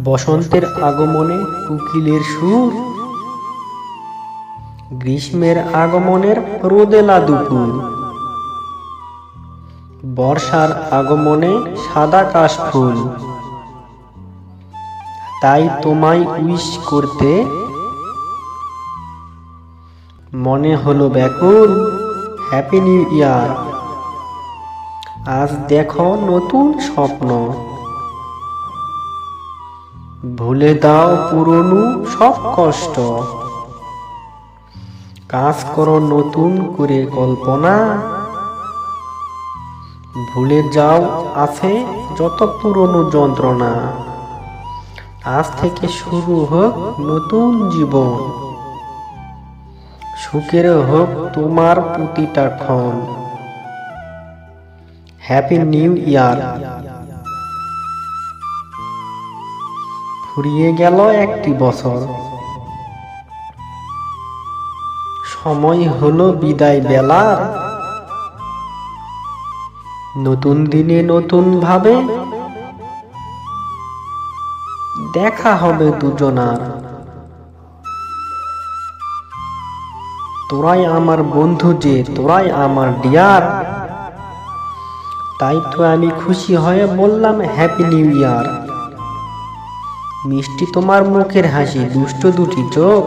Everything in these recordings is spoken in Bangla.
বসন্তের আগমনে কোকিলের সুর, গ্রীষ্মের আগমনের রোদেলা দুপুর, বর্ষার আগমনে সাদা কাশফুল। তাই তোমায় উইশ করতে মনে হলো ব্যাকুল, হ্যাপি নিউ ইয়ার। আজ দেখো নতুন স্বপ্ন, ভুলে দাও পুরনো সব কষ্ট। কাজ করো নতুন করে কল্পনা, ভুলে যাও আছে যত পুরনো যন্ত্রণা। আজ থেকে শুরু হোক নতুন জীবন, সুখের হোক তোমার প্রতিটা ক্ষণ। Happy new year. ফুরিয়ে গেল একটি বছর, সময় হলো বিদায় বেলার। নতুন দিনে নতুন ভাবে দেখা হবে দুজনার। তোরাই আমার বন্ধু যে, তোরাই আমার ডিয়ার। তাই তো আমি খুশি হয়ে বললাম হ্যাপি নিউ ইয়ার। মিষ্টি তোমার মুখের হাসি, দুষ্ট দুটি চোখ,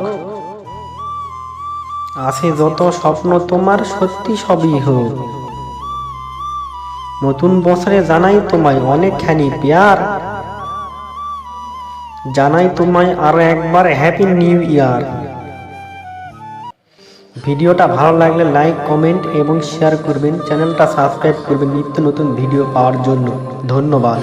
আছে যত স্বপ্ন তোমার সত্যি সবই হোক। নতুন বছরে জানাই তোমায় অনেকখানি প্যার, জানাই তোমায় আরো একবার হ্যাপি নিউ ইয়ার। ভিডিওটা ভালো লাগলে লাইক, কমেন্ট এবং শেয়ার করবেন। চ্যানেলটা সাবস্ক্রাইব করবেন নিত্য নতুন ভিডিও পাওয়ার জন্য। ধন্যবাদ।